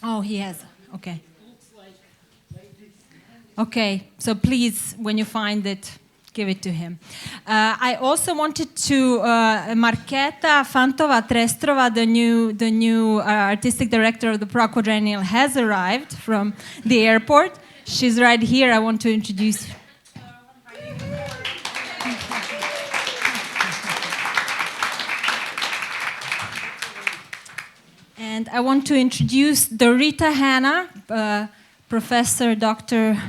Oh, he has. Okay. Okay, so please, when you find it, give it to him. I also wanted to, Marketa Fantova-Trestrova, the new artistic director of the Prague Quadrennial, has arrived from the airport. She's right here. I want to introduce you. And I want to introduce Dorita Hanna, Professor Dr.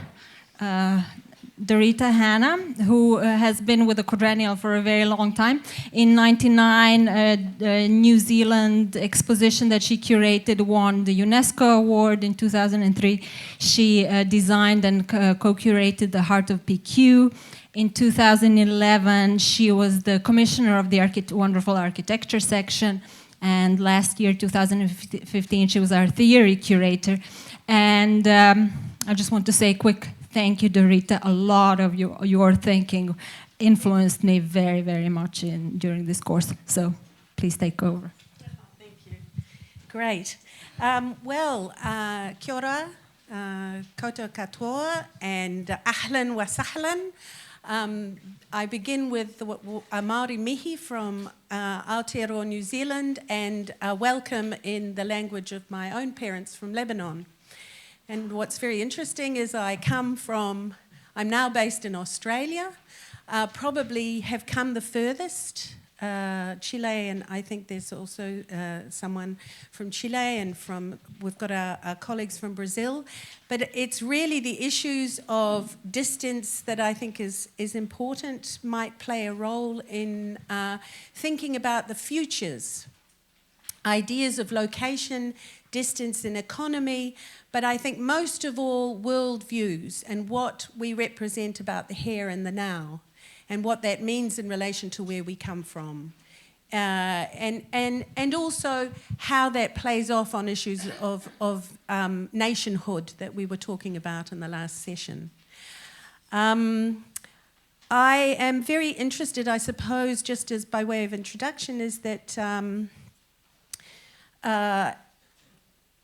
Dorita Hanna, who has been with the Quadrennial for a very long time. In '99, a New Zealand exposition that she curated won the UNESCO award. In 2003, she designed and co-curated the Heart of PQ. In 2011, she was the commissioner of the wonderful architecture section. And last year, 2015, she was our theory curator. And I just want to say a quick thank you, Dorita. A lot of your thinking influenced me very, very much during this course. So please take over. Thank you. Great. Kia ora, koutou katoa, and ahlan wa sahlan. I begin with a Māori mihi from Aotearoa, New Zealand, and a welcome in the language of my own parents from Lebanon. And what's very interesting is I'm now based in Australia, probably have come the furthest, Chile, and I think there's also someone from Chile, and we've got our colleagues from Brazil. But it's really the issues of distance that I think is important, might play a role in thinking about the futures. Ideas of location, distance and economy, but I think most of all worldviews and what we represent about the here and the now, and what that means in relation to where we come from. And also how that plays off on issues of nationhood that we were talking about in the last session. I am very interested, I suppose, just as by way of introduction, is that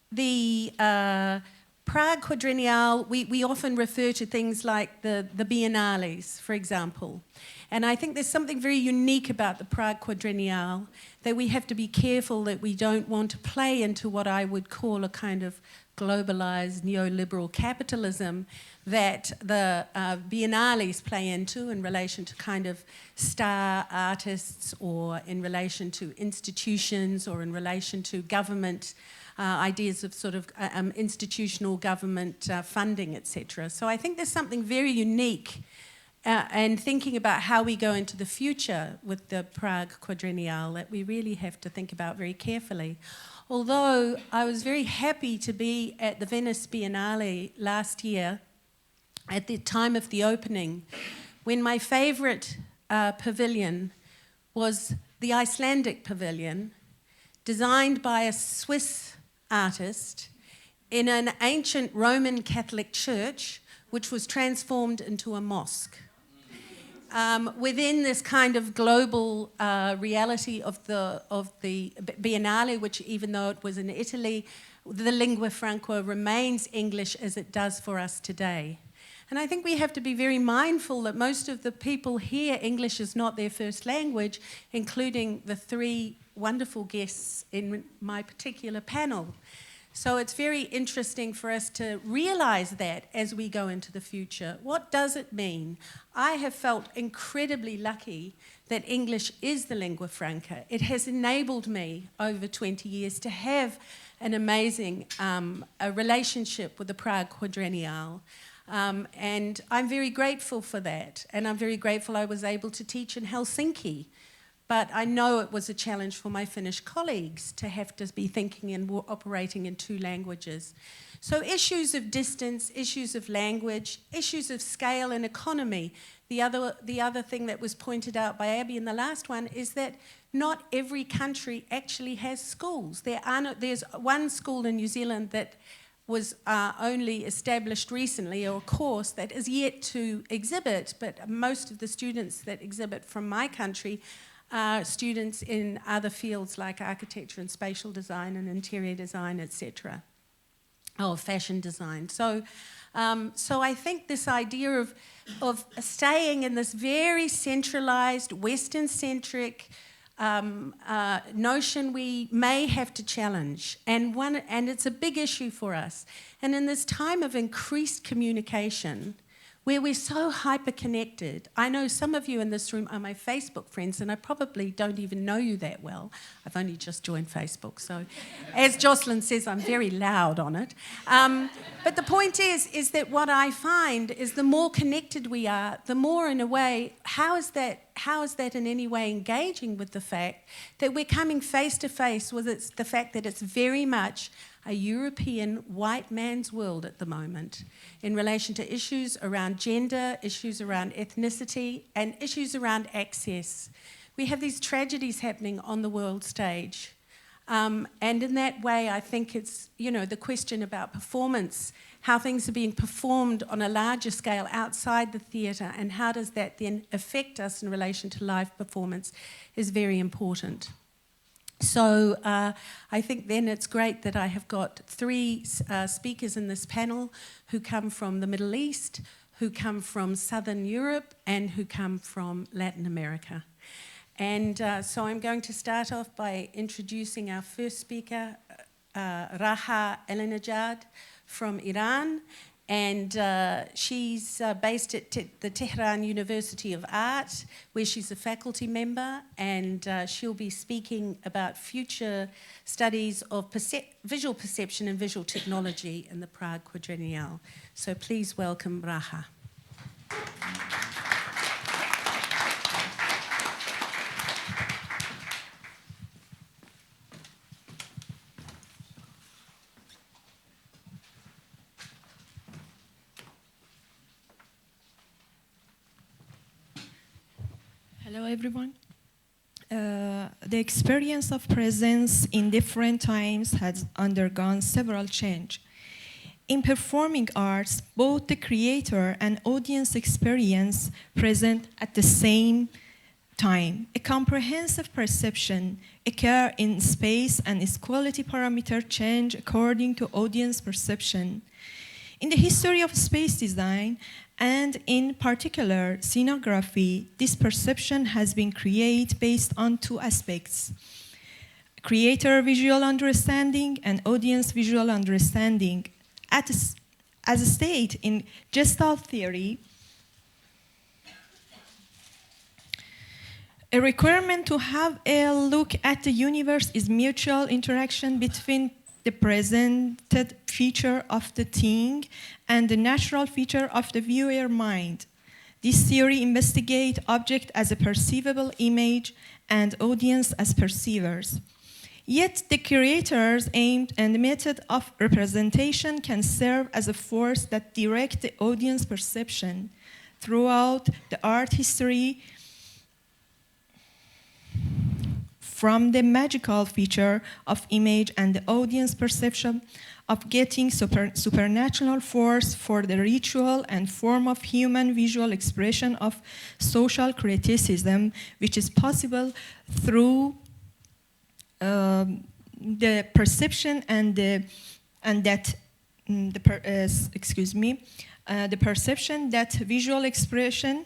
the Prague Quadrennial, we often refer to things like the Biennales, for example. And I think there's something very unique about the Prague Quadrennial, that we have to be careful that we don't want to play into what I would call a kind of globalized neoliberal capitalism that the Biennales play into in relation to kind of star artists, or in relation to institutions, or in relation to government ideas of sort of institutional government funding, etc. So I think there's something very unique and thinking about how we go into the future with the Prague Quadrennial that we really have to think about very carefully. Although I was very happy to be at the Venice Biennale last year at the time of the opening, when my favourite pavilion was the Icelandic pavilion, designed by a Swiss artist in an ancient Roman Catholic church, which was transformed into a mosque. Within this kind of global reality of the Biennale, which even though it was in Italy, the lingua franca remains English as it does for us today. And I think we have to be very mindful that most of the people here, English is not their first language, including the three wonderful guests in my particular panel. So it's very interesting for us to realise that as we go into the future. What does it mean? I have felt incredibly lucky that English is the lingua franca. It has enabled me over 20 years to have an amazing a relationship with the Prague Quadrennial. And I'm very grateful for that. And I'm very grateful I was able to teach in Helsinki. But I know it was a challenge for my Finnish colleagues to have to be thinking and operating in two languages. So issues of distance, issues of language, issues of scale and economy. The other thing that was pointed out by Abby in the last one is that not every country actually has schools. There's one school in New Zealand that was only established recently, or a course that is yet to exhibit, but most of the students that exhibit from my country are students in other fields like architecture and spatial design and interior design, etc. fashion design. So I think this idea of staying in this very centralized, Western-centric notion we may have to challenge, and it's a big issue for us. And in this time of increased communication, where we're so hyper-connected. I know some of you in this room are my Facebook friends, and I probably don't even know you that well. I've only just joined Facebook, so as Jocelyn says, I'm very loud on it. But the point is that what I find is the more connected we are, the more, in a way, how is that in any way engaging with the fact that we're coming face to face with the fact that it's very much a European white man's world at the moment in relation to issues around gender, issues around ethnicity, and issues around access. We have these tragedies happening on the world stage. And in that way, I think it's, the question about performance, how things are being performed on a larger scale outside the theatre, and how does that then affect us in relation to live performance is very important. So I think then it's great that I have got three speakers in this panel who come from the Middle East, who come from Southern Europe, and who come from Latin America. And so I'm going to start off by introducing our first speaker, Raha Elinejad from Iran. And she's based at the Tehran University of Art, where she's a faculty member, and she'll be speaking about future studies of visual perception and visual technology in the Prague Quadrennial. So please welcome Raha. Hello, everyone. The experience of presence in different times has undergone several changes. In performing arts, both the creator and audience experience present at the same time. A comprehensive perception occurs in space, and its quality parameter change according to audience perception. In the history of space design, and in particular scenography, this perception has been created based on two aspects: creator visual understanding and audience visual understanding. As stated in Gestalt theory, a requirement to have a look at the universe is mutual interaction between the presented feature of the thing and the natural feature of the viewer mind. This theory investigates object as a perceivable image and audience as perceivers. Yet the creator's aim and method of representation can serve as a force that directs the audience perception. Throughout the art history, from the magical feature of image and the audience perception of getting supernatural force for the ritual and form of human visual expression of social criticism, which is possible through the perception the perception that visual expression,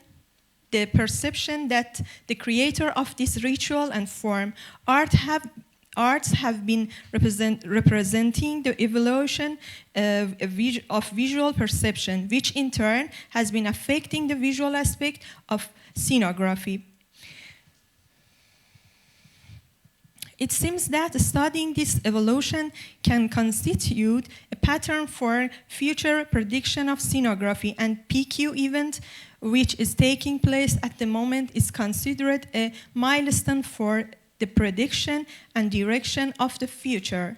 the perception that the creator of this ritual and form arts have been representing the evolution of visual perception, which in turn has been affecting the visual aspect of scenography. It seems that studying this evolution can constitute a pattern for future prediction of scenography, and PQ event, which is taking place at the moment, is considered a milestone for the prediction and direction of the future.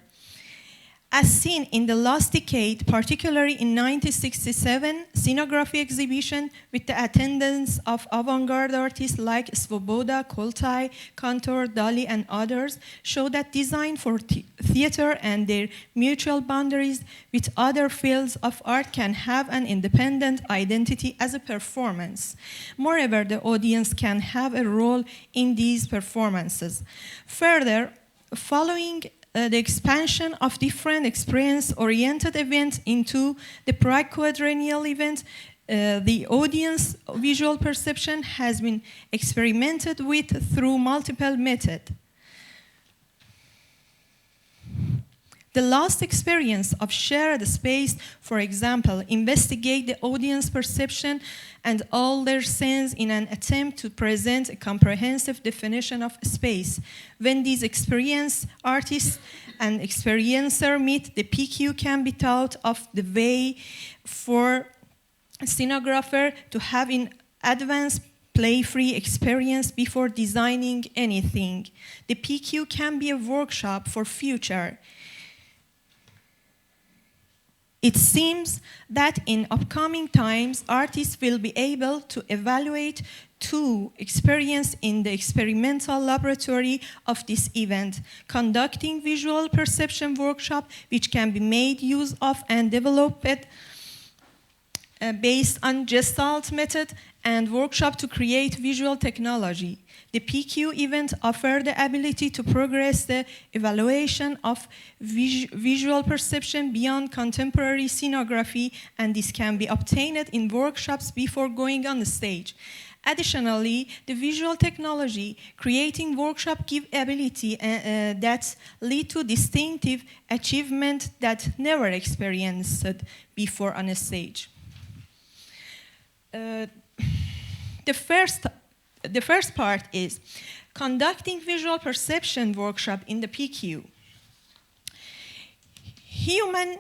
As seen in the last decade, particularly in 1967, scenography exhibition with the attendance of avant-garde artists like Svoboda, Koltai, Kantor, Dali, and others, show that design for theater and their mutual boundaries with other fields of art can have an independent identity as a performance. Moreover, the audience can have a role in these performances. Further, following the expansion of different experience-oriented events into the Prague Quadrennial event, the audience visual perception has been experimented with through multiple methods. The last experience of shared space, for example, investigate the audience perception and all their sense in an attempt to present a comprehensive definition of space. When these experienced artists and experiencer meet, the PQ can be thought of the way for a scenographer to have an advanced play-free experience before designing anything. The PQ can be a workshop for future. It seems that in upcoming times, artists will be able to evaluate two experiences in the experimental laboratory of this event, conducting visual perception workshop, which can be made use of and developed based on Gestalt method, and workshop to create visual technology. The PQ event offered the ability to progress the evaluation of visual perception beyond contemporary scenography, and this can be obtained in workshops before going on the stage. Additionally, the visual technology creating workshop give ability that lead to distinctive achievement that never experienced before on a stage. The first part is conducting visual perception workshop in the PQ. Humans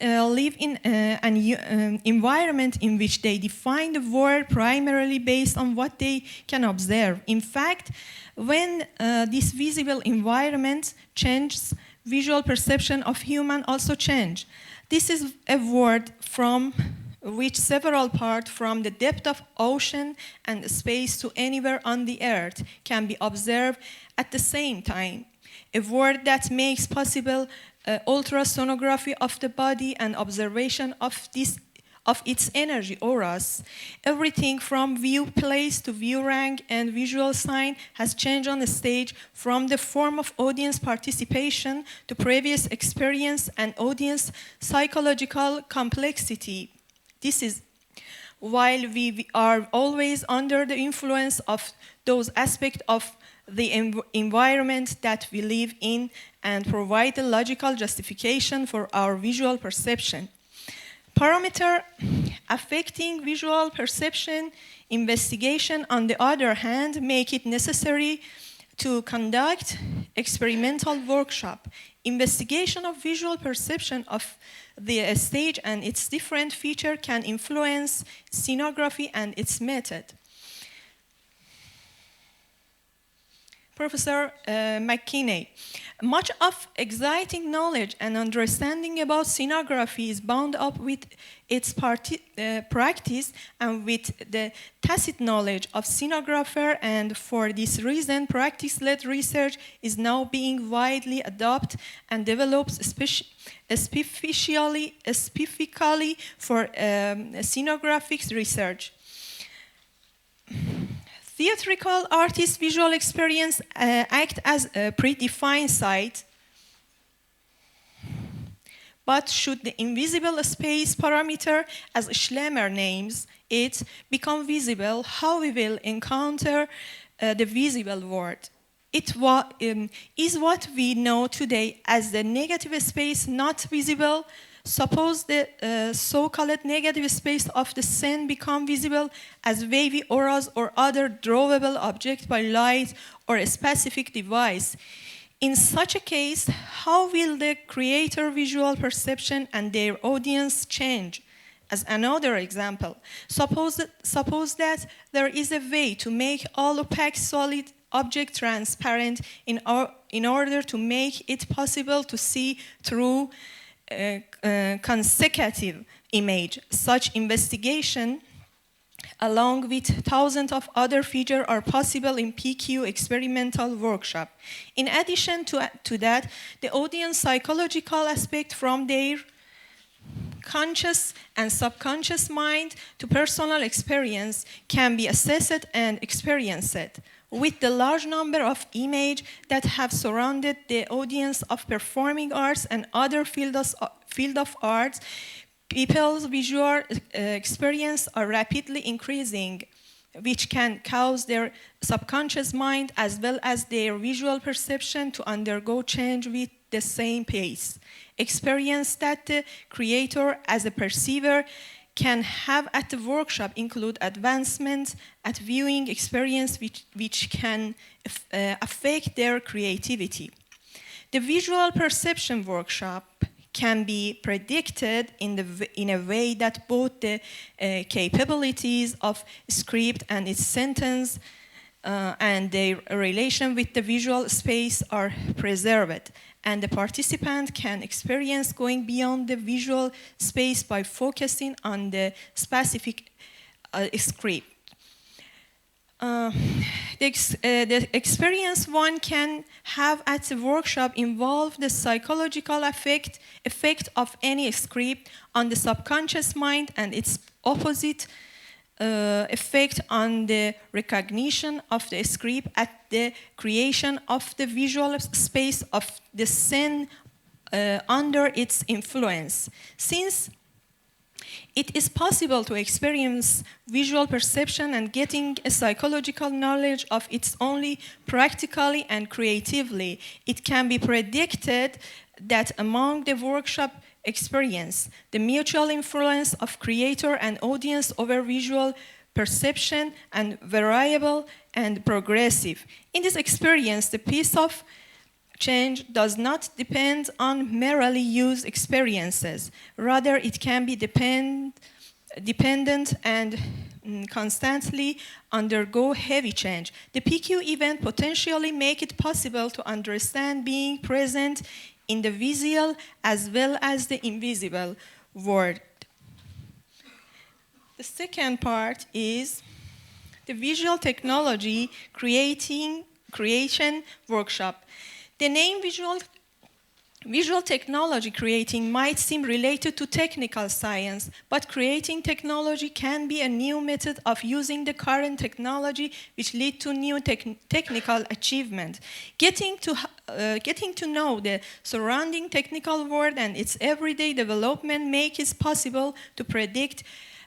live in an environment in which they define the world primarily based on what they can observe. In fact, when this visible environment changes, visual perception of human also change. This is a word from which several parts from the depth of ocean and space to anywhere on the earth can be observed at the same time. A word that makes possible ultrasonography of the body and observation of its energy auras. Everything from view place to view rank and visual sign has changed on the stage, from the form of audience participation to previous experience and audience psychological complexity. This is while we are always under the influence of those aspects of the environment that we live in and provide a logical justification for our visual perception. Parameters affecting visual perception investigation, on the other hand, make it necessary to conduct experimental workshop. Investigation of visual perception of the stage and its different features can influence scenography and its method. Professor McKinney, much of exciting knowledge and understanding about scenography is bound up with its practice and with the tacit knowledge of scenographer, and for this reason, practice-led research is now being widely adopted and developed specifically for scenographic research. Theatrical artists' visual experience act as a predefined site, but should the invisible space parameter, as Schlemmer names it, become visible, how we will encounter the visible world. It is what we know today as the negative space not visible. Suppose the so-called negative space of the scene become visible as wavy auras or other drawable object by light or a specific device. In such a case, how will the creator visual perception and their audience change? As another example, suppose that there is a way to make all opaque solid object transparent in order to make it possible to see through consecutive image. Such investigation, along with thousands of other features, are possible in PQ experimental workshop. In addition to that, the audience psychological aspect from their conscious and subconscious mind to personal experience can be assessed and experienced. with the large number of images that have surrounded the audience of performing arts and other field of arts, people's visual experience are rapidly increasing, which can cause their subconscious mind as well as their visual perception to undergo change with the same pace. Experience that the creator as a perceiver can have at the workshop include advancements at viewing experience which can affect their creativity. The visual perception workshop can be predicted in a way that both the capabilities of script and its sentence and their relation with the visual space are preserved, and the participant can experience going beyond the visual space by focusing on the specific script. The experience one can have at the workshop involve the psychological effect of any script on the subconscious mind and its opposite effect on the recognition of the script at the creation of the visual space of the scene under its influence. Since it is possible to experience visual perception and getting a psychological knowledge of it only practically and creatively, it can be predicted that among the workshop experience, the mutual influence of creator and audience over visual perception and variable and progressive. In this experience, the piece of change does not depend on merely used experiences. Rather, it can be dependent and constantly undergo heavy change. The PQ event potentially make it possible to understand being present in the visual as well as the invisible world. The second part is the visual technology creation workshop. The name visual technology creating might seem related to technical science, but creating technology can be a new method of using the current technology which lead to new technical achievement. Getting to know the surrounding technical world and its everyday development makes it possible to predict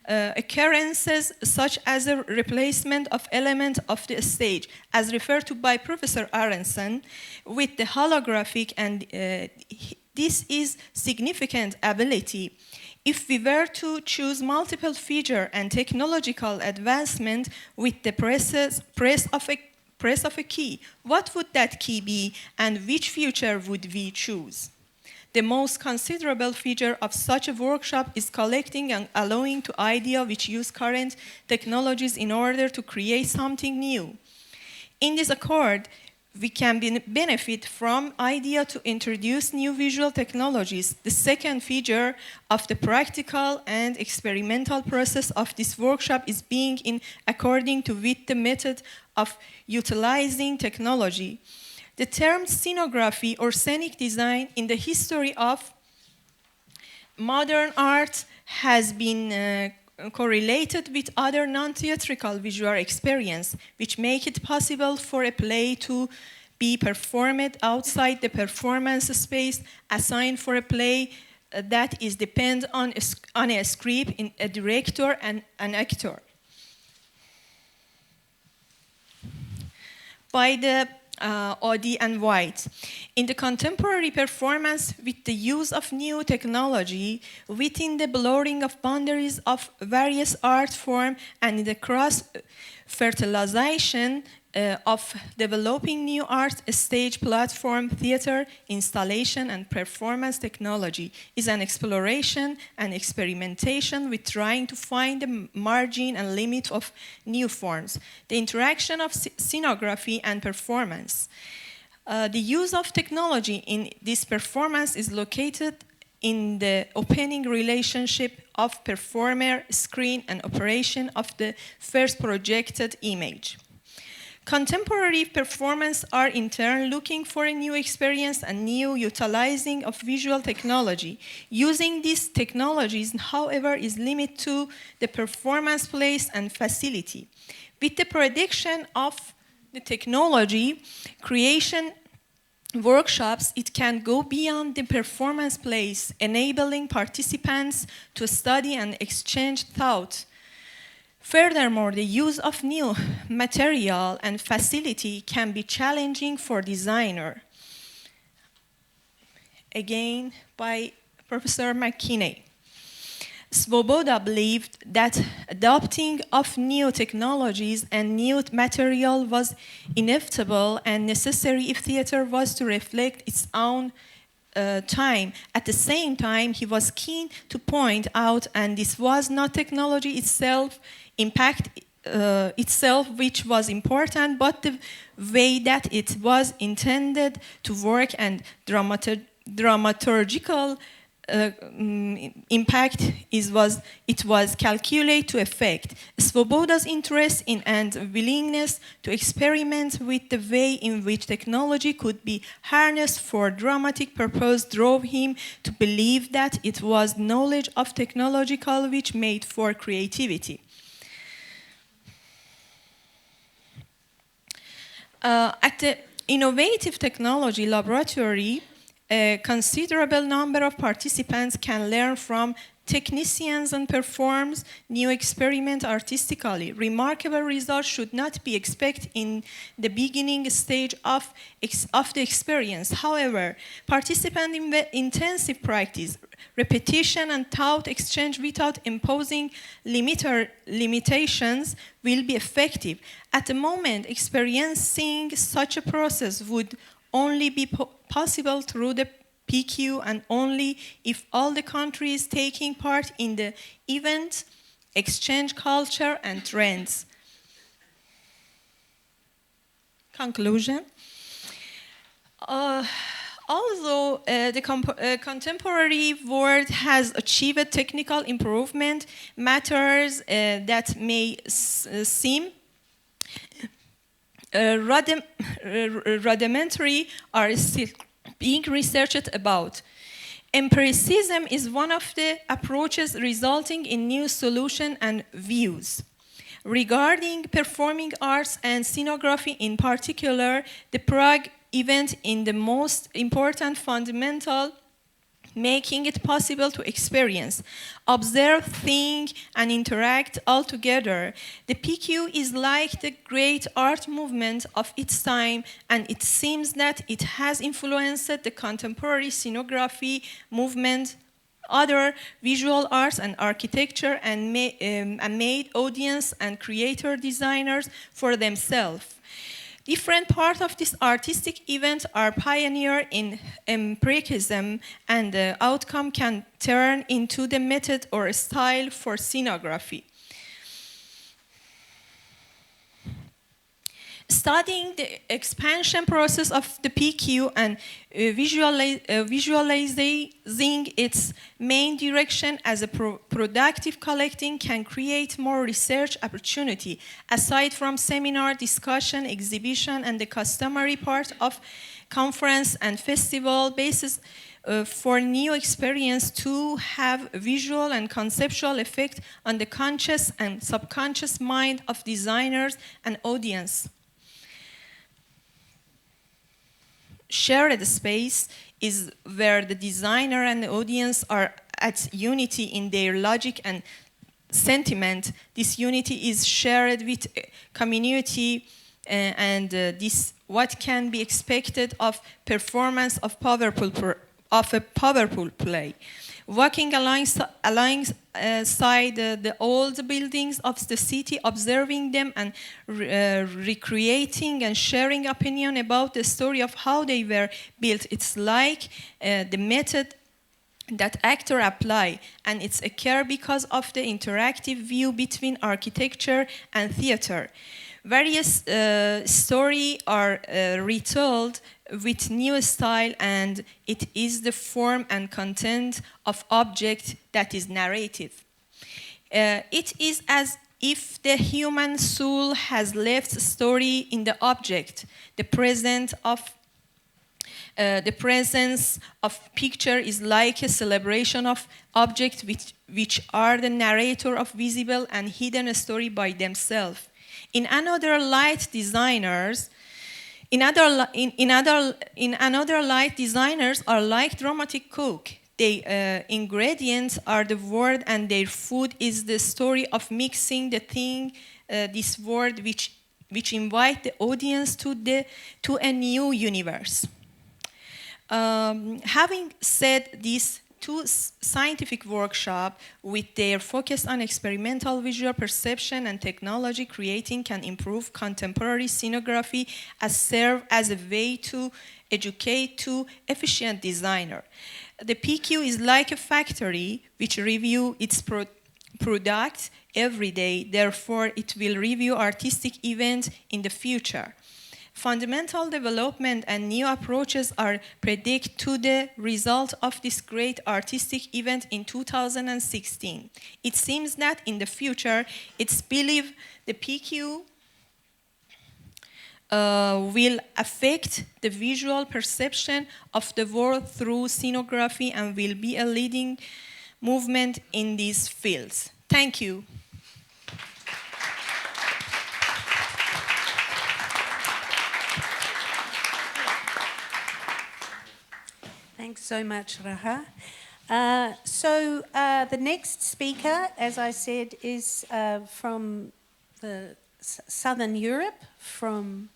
occurrences such as a replacement of element of the stage, as referred to by Professor Aronson, with the holographic, and this is significant ability. If we were to choose multiple feature and technological advancement with the press of a key, what would that key be and which feature would we choose? The most considerable feature of such a workshop is collecting and allowing to ideas which use current technologies in order to create something new. In this accord, we can benefit from idea to introduce new visual technologies. The second feature of the practical and experimental process of this workshop is being in according to with the method of utilizing technology. The term scenography or scenic design in the history of modern art has been correlated with other non-theatrical visual experience, which make it possible for a play to be performed outside the performance space assigned for a play that is depend on a script, in a director and an actor. By the Audi and White. In the contemporary performance, with the use of new technology, within the blurring of boundaries of various art forms and in the cross-fertilization of developing new art stage platform, theater, installation, and performance technology is an exploration and experimentation with trying to find the margin and limit of new forms. The interaction of scenography and performance. The use of technology in this performance is located in the opening relationship of performer, screen, and operation of the first projected image. Contemporary performance are in turn looking for a new experience and new utilizing of visual technology. Using these technologies, however, is limited to the performance place and facility. With the prediction of the technology creation workshops, it can go beyond the performance place, enabling participants to study and exchange thought. Furthermore, the use of new material and facility can be challenging for designer. Again, by Professor McKinney. Svoboda believed that adopting of new technologies and new material was inevitable and necessary if theater was to reflect its own time. At the same time, he was keen to point out, and this was not technology itself, itself which was important, but the way that it was intended to work and dramaturgical impact was calculated to effect. Svoboda's interest in and willingness to experiment with the way in which technology could be harnessed for dramatic purpose drove him to believe that it was knowledge of technological which made for creativity. At the Innovative Technology Laboratory, a considerable number of participants can learn from technicians and perform new experiments artistically. Remarkable results should not be expected in the beginning stage of the experience. However, participants in intensive practice, repetition and thought exchange without imposing limitations will be effective. At the moment, experiencing such a process would only be possible through the PQ and only if all the countries taking part in the event exchange culture and trends. Conclusion. Although the contemporary world has achieved technical improvement, matters that may seem rudimentary are still being researched about. Empiricism is one of the approaches resulting in new solutions and views. Regarding performing arts and scenography in particular, the Prague event is the most important fundamental, making it possible to experience, observe, think, and interact all together. The PQ is like the great art movement of its time, and it seems that it has influenced the contemporary scenography movement, other visual arts and architecture, and made audience and creator designers for themselves. Different parts of this artistic event are pioneered in empiricism, and the outcome can turn into the method or style for scenography. Studying the expansion process of the PQ and visualizing its main direction as a productive collecting can create more research opportunity. Aside from seminar, discussion, exhibition, and the customary part of conference and festival basis for new experience to have visual and conceptual effect on the conscious and subconscious mind of designers and audience. Shared space is where the designer and the audience are at unity in their logic and sentiment. This unity is shared with community, and this what can be expected of performance of a powerful play. Walking alongside the old buildings of the city, observing them and recreating and sharing opinion about the story of how they were built. It's like the method that actors apply, and it's occur because of the interactive view between architecture and theater. Various stories are retold with new style, and it is the form and content of object that is narrative. It is as if the human soul has left story in the object. The presence of picture is like a celebration of objects which are the narrator of visible and hidden story by themselves. In another light, designers are like dramatic cook. The ingredients are the word, and their food is the story of mixing the thing, this word which invite the audience to a new universe. Having said this, two scientific workshops with their focus on experimental visual perception and technology creating can improve contemporary scenography as serve as a way to educate to efficient designer. The PQ is like a factory which review its products every day, therefore it will review artistic events in the future. Fundamental development and new approaches are predict to the result of this great artistic event in 2016. It seems that in the future, it's believed the PQ will affect the visual perception of the world through scenography and will be a leading movement in these fields. Thank you. Thanks so much, Raha. The next speaker, as I said, is from the Southern Europe, from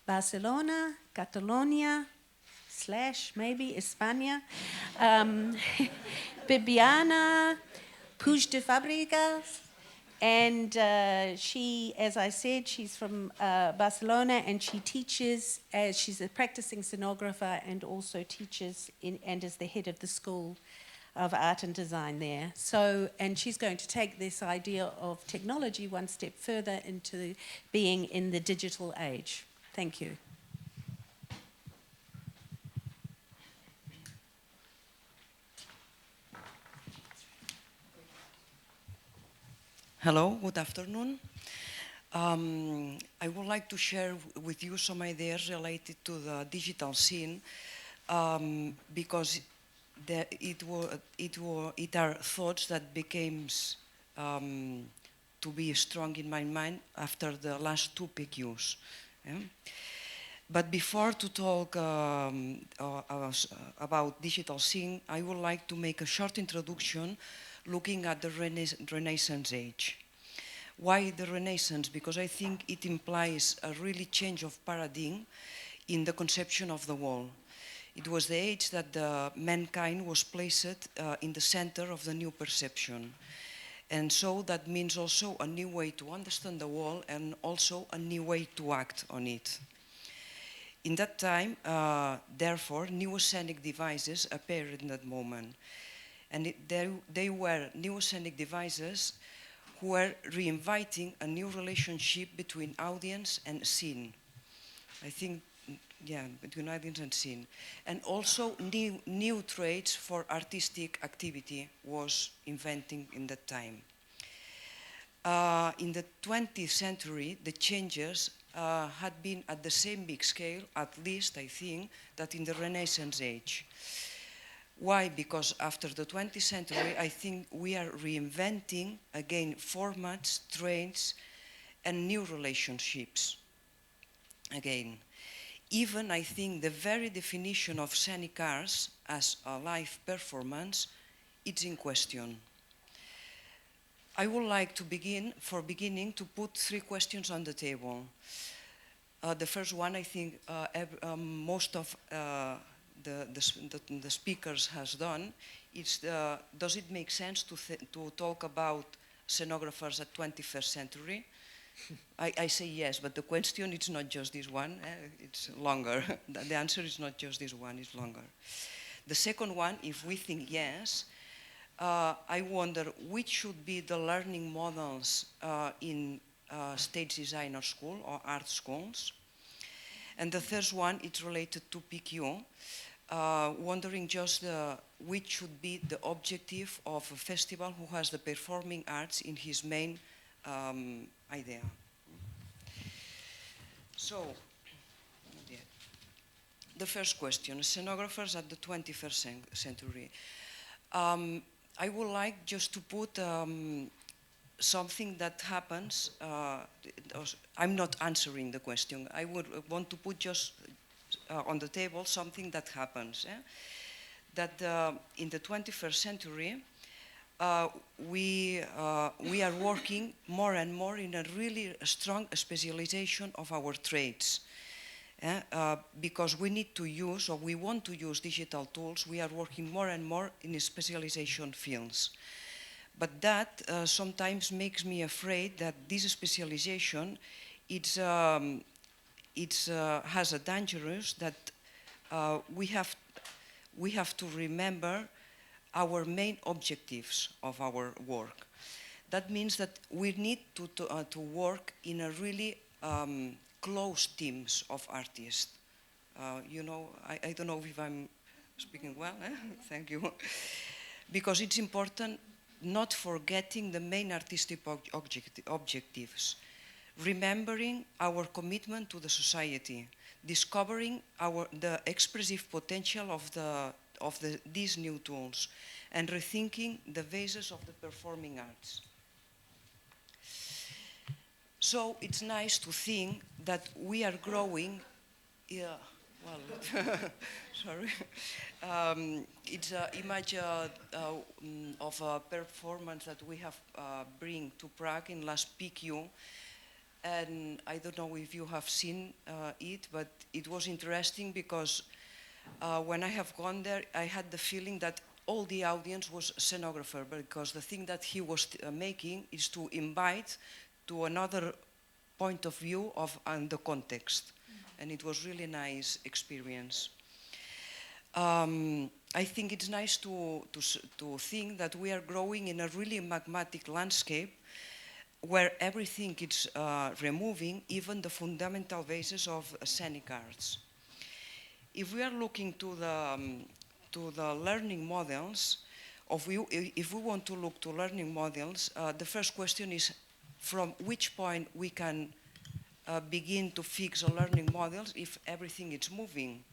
Barcelona, Catalonia, / maybe España. Bibiana Pujde Fabregas. And she, as I said, she's from Barcelona, and she teaches, she's a practicing scenographer and also teaches and is the head of the School of Art and Design there. And she's going to take this idea of technology one step further into being in the digital age. Thank you. Hello, good afternoon. I would like to share with you some ideas related to the digital scene because it are thoughts that became to be strong in my mind after the last two PQs. Yeah? But before to talk about digital scene, I would like to make a short introduction looking at the Renaissance age. Why the Renaissance? Because I think it implies a really change of paradigm in the conception of the world. It was the age that mankind was placed in the center of the new perception. And so that means also a new way to understand the world and also a new way to act on it. In that time, therefore, new scenic devices appeared in that moment. And they were new scenic devices who were reinviting a new relationship between audience and scene. I think, yeah, between audience and scene. And also new traits for artistic activity was inventing in that time. In the 20th century, the changes had been at the same big scale, at least I think, that in the Renaissance age. Why? Because after the 20th century, I think we are reinventing, again, formats, traits, and new relationships. Again, even I think the very definition of scenic arts as a live performance, it's in question. I would like to begin, to put three questions on the table. The first one, I think most of the speakers has done, is does it make sense to talk about scenographers at 21st century? I say yes, but the question is not just this one, it's longer. The answer is not just this one, it's longer. The second one, if we think yes, I wonder which should be the learning models in stage designer school or art schools. And the third one, it's related to PQ. Wondering just which should be the objective of a festival who has the performing arts in his main idea. So, the first question, scenographers at the 21st century. I would like just to put something that happens, I'm not answering the question. I would want to put just on the table something that happens. That in the 21st century, we are working more and more in a really strong specialization of our trades. Because we need to use, or we want to use digital tools, we are working more and more in specialization fields. But that sometimes makes me afraid that this specialization has a dangerous that we have to remember our main objectives of our work. That means that we need to work in a really close teams of artists. You know, I don't know if I'm speaking well, thank you. Because it's important not forgetting the main artistic objectives, remembering our commitment to the society, discovering the expressive potential of these new tools, and rethinking the basis of the performing arts. So it's nice to think that we are growing, sorry. It's an image of a performance that we have bring to Prague in last PQ. And I don't know if you have seen it, but it was interesting because when I have gone there, I had the feeling that all the audience was scenographer, because the thing that he was making is to invite to another point of view of the context. And it was really nice experience. I think it's nice to think that we are growing in a really magmatic landscape where everything is removing even the fundamental basis of scenic arts. If we are looking to the learning models, if we want to look to learning models, the first question is from which point we can begin to fix the learning models if everything is moving.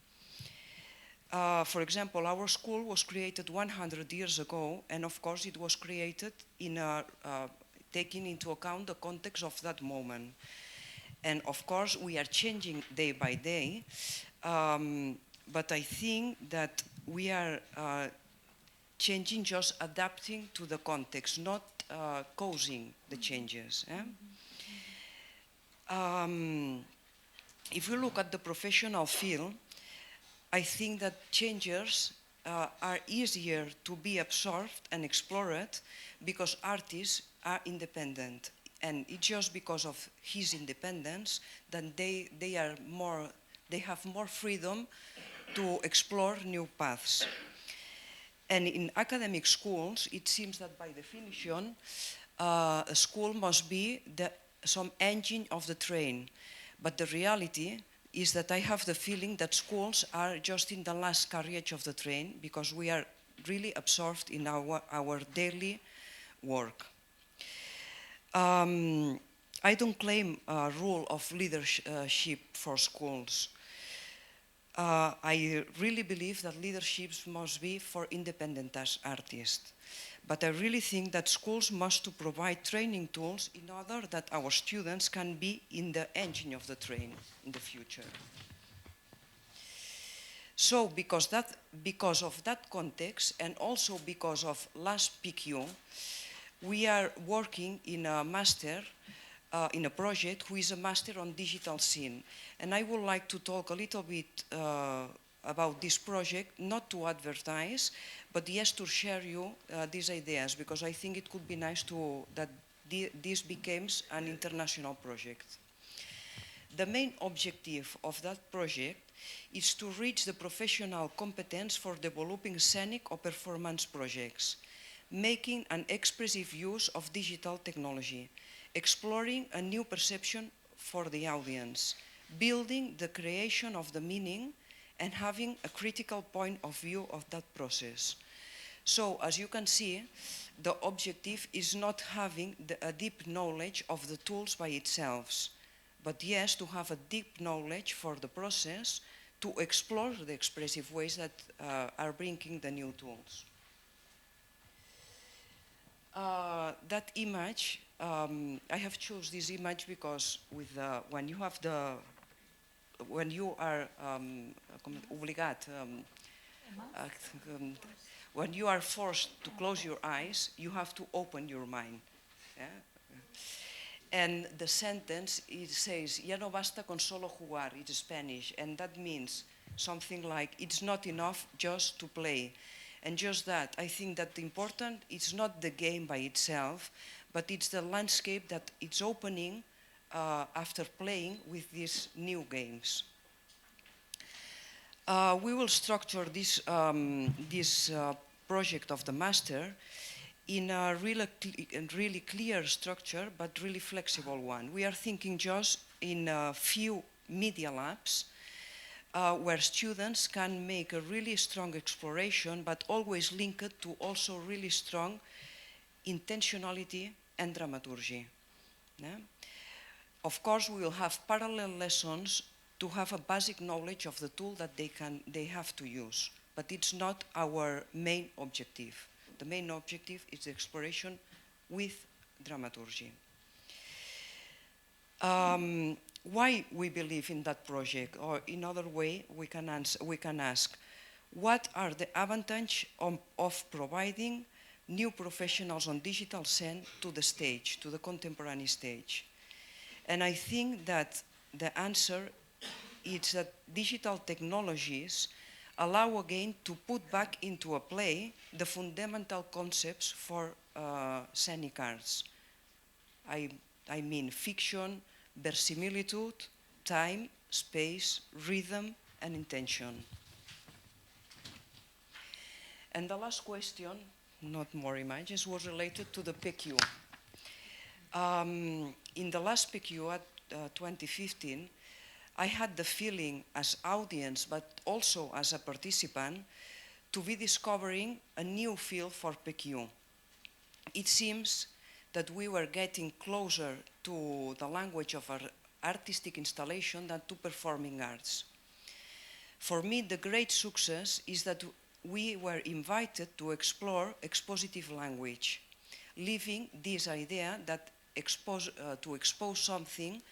For example, our school was created 100 years ago, and of course it was created in taking into account the context of that moment. And of course we are changing day by day, but I think that we are changing, just adapting to the context, not causing the changes. If you look at the professional field, I think that changes are easier to be absorbed and explored because artists are independent. And it's just because of his independence that they have more freedom to explore new paths. And in academic schools, it seems that by definition, a school must be some engine of the train. But the reality is that I have the feeling that schools are just in the last carriage of the train because we are really absorbed in our daily work. I don't claim a rule of leadership for schools. I really believe that leaderships must be for independent artists. But I really think that schools must provide training tools in order that our students can be in the engine of the train in the future. So because of that context, and also because of last PQ, we are working in a master, in a project who is a master on digital scene. And I would like to talk a little bit about this project, not to advertise, but yes, to share you these ideas, because I think it could be nice that this becomes an international project. The main objective of that project is to reach the professional competence for developing scenic or performance projects, making an expressive use of digital technology, exploring a new perception for the audience, building the creation of the meaning, and having a critical point of view of that process. So, as you can see, the objective is not having a deep knowledge of the tools by itself, but yes, to have a deep knowledge for the process, to explore the expressive ways that are bringing the new tools. that image, I have chosen this image because with when you have when you are obligat, when you are forced to close your eyes, you have to open your mind. Yeah? And the sentence, it says, ya no basta con solo jugar, it's Spanish, and that means something like, it's not enough just to play. And just that, I think that the important, it's not the game by itself, but it's the landscape that it's opening after playing with these new games. We will structure this, project of the master in a really clear structure, but really flexible one. We are thinking just in a few media labs where students can make a really strong exploration, but always linked to also really strong intentionality and dramaturgy. Yeah? Of course, we will have parallel lessons to have a basic knowledge of the tool that they have to use, but it's not our main objective. The main objective is the exploration with dramaturgy. Why we believe in that project, or in other way, we can ask, what are the advantages of providing new professionals on digital scene to the stage, to the contemporary stage? And I think that the answer is that digital technologies allow again to put back into a play the fundamental concepts for scenic arts. I mean fiction, verisimilitude, time, space, rhythm, and intention. And the last question, not more images, was related to the PQ. In the last PQ at 2015, I had the feeling as audience, but also as a participant, to be discovering a new field for PQ. It seems that we were getting closer to the language of our artistic installation than to performing arts. For me, the great success is that we were invited to explore expositive language, leaving this idea that to expose something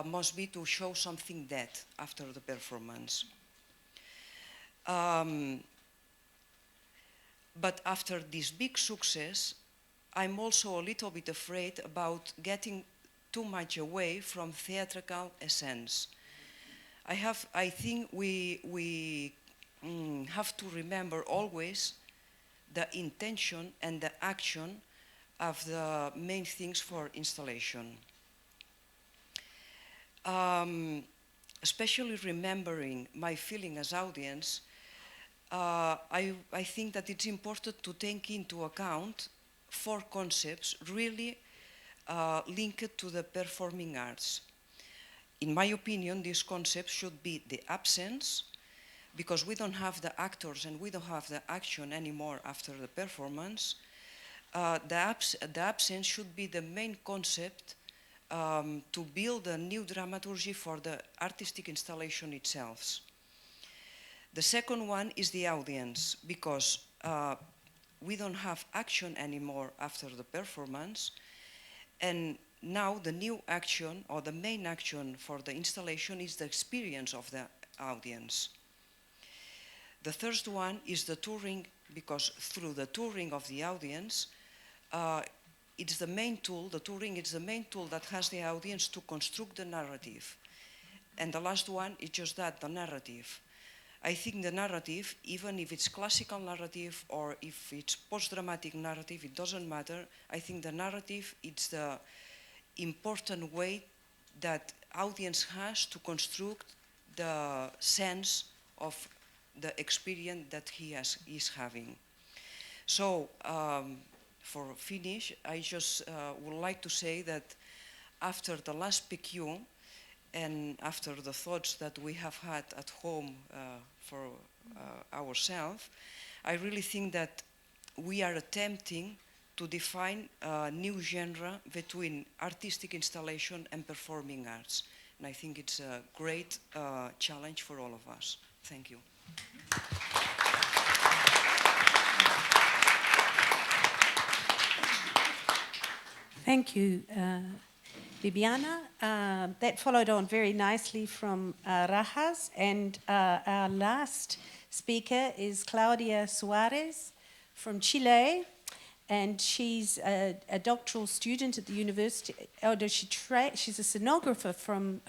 must be to show something dead after the performance. But after this big success, I'm also a little bit afraid about getting too much away from theatrical essence. I think we have to remember always the intention and the action of the main things for installation. Especially remembering my feeling as audience, I think that it's important to take into account 4 concepts really linked to the performing arts. In my opinion, these concepts should be the absence, because we don't have the actors and we don't have the action anymore after the performance. The absence should be the main concept to build a new dramaturgy for the artistic installation itself. The second one is the audience, because we don't have action anymore after the performance, and now the new action, or the main action for the installation, is the experience of the audience. The third one is the touring, because through the touring of the audience, it's the main tool, the touring is the main tool that has the audience to construct the narrative. And the last one is just that, the narrative. I think the narrative, even if it's classical narrative or if it's post-dramatic narrative, it doesn't matter. I think the narrative, it's the important way that audience has to construct the sense of the experience that he is having. So, for finish, I just would like to say that after the last PQ and after the thoughts that we have had at home for ourselves, I really think that we are attempting to define a new genre between artistic installation and performing arts. And I think it's a great challenge for all of us. Thank you. Thank you, Bibiana. That followed on very nicely from Rajas, and our last speaker is Claudia Suarez from Chile, and she's a doctoral student at the university. She's a scenographer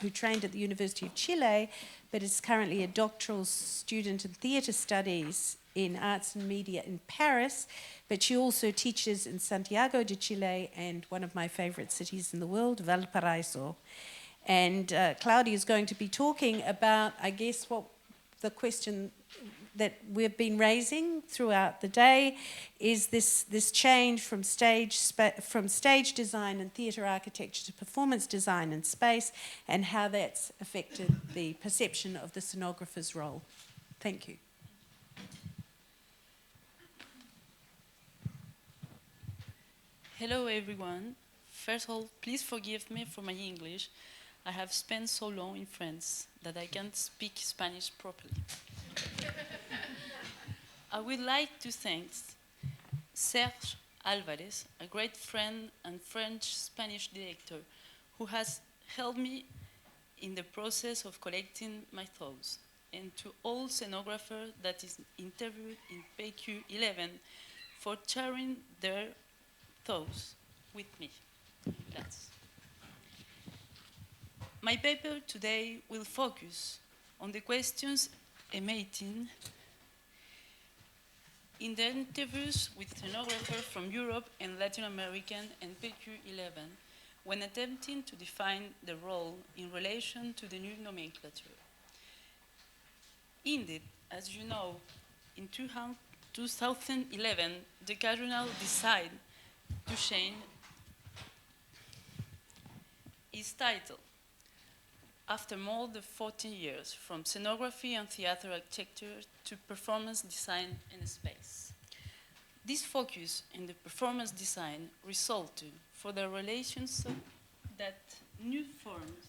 who trained at the University of Chile, but is currently a doctoral student in theatre studies in arts and media in Paris. But she also teaches in Santiago de Chile and one of my favorite cities in the world, Valparaiso. And Claudia is going to be talking about, I guess, what the question that we've been raising throughout the day is this change from stage design and theatre architecture to performance design and space, and how that's affected the perception of the scenographer's role. Thank you. Hello everyone. First of all, please forgive me for my English. I have spent so long in France that I can't speak Spanish properly. I would like to thank Serge Alvarez, a great friend and French-Spanish director, who has helped me in the process of collecting my thoughts, and to all scenographers that is interviewed in PQ11 for sharing their thoughts with me. That's. My paper today will focus on the questions emanating in the interviews with scenographers from Europe and Latin America and PQ11 when attempting to define the role in relation to the new nomenclature. Indeed, as you know, in 2011, the Quadrennial decided to change its title after more than 14 years, from scenography and theater architecture to performance design and space. This focus in the performance design resulted for the relations that new forms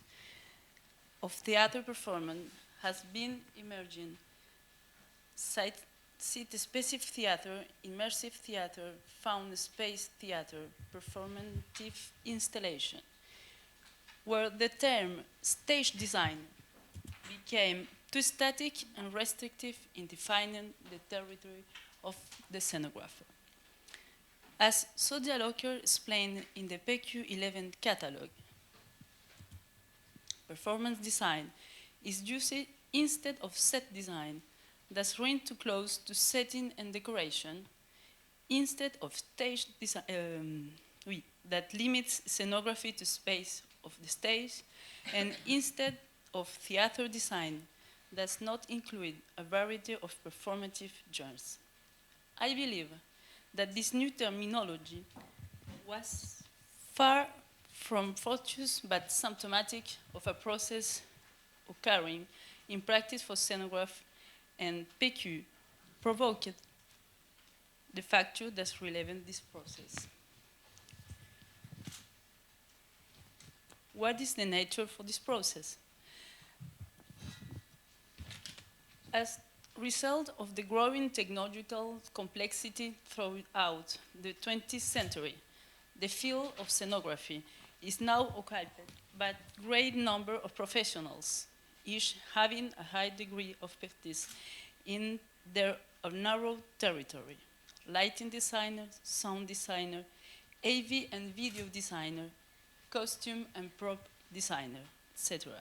of theater performance has been emerging, site-specific theater, immersive theater, found space theater, performative installation, where the term stage design became too static and restrictive in defining the territory of the scenographer. As Claudia Locker explained in the PQ11 catalog, performance design is used instead of set design that's run too close to setting and decoration, instead of stage design that limits scenography to space of the stage, and instead of theater design does not include a variety of performative genres. I believe that this new terminology was far from fortuitous but symptomatic of a process occurring in practice for scenography, and PQ provoked the factor that's relevant this process. What is the nature for this process? As a result of the growing technological complexity throughout the 20th century, the field of scenography is now occupied by a great number of professionals, each having a high degree of expertise in their narrow territory: lighting designer, sound designer, AV and video designer, costume and prop designer, etc.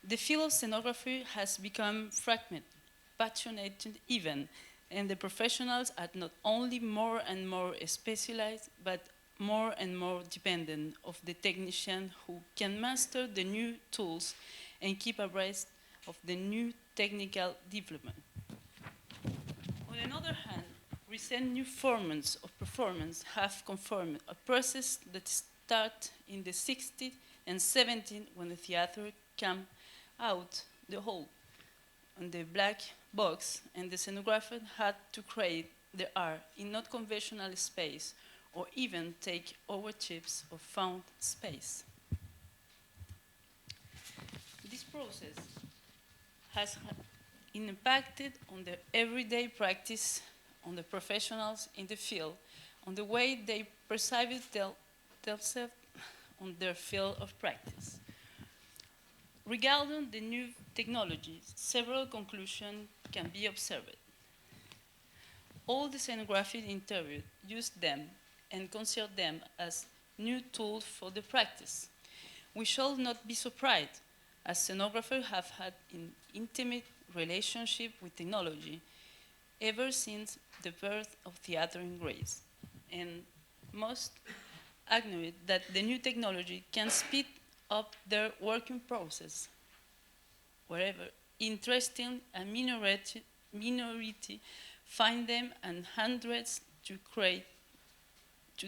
The field of scenography has become fragmented, passionate even, and the professionals are not only more and more specialized, but more and more dependent of the technician who can master the new tools and keep abreast of the new technical development. On the other hand, recent new forms of performance have confirmed a process that started in the 60s and 70s when the theater came out the hole on the black box, and the scenographer had to create the art in not conventional space or even take ownerships of found space. This process has impacted on the everyday practice, on the professionals in the field, on the way they perceive themselves on their field of practice. Regarding the new technologies, several conclusions can be observed. All the scenographists interviewed used them and considered them as new tools for the practice. We shall not be surprised, as scenographers have had an intimate relationship with technology ever since the birth of theater in Greece, and most acknowledge that the new technology can speed up their working process. Wherever interesting a minority find them and hundreds to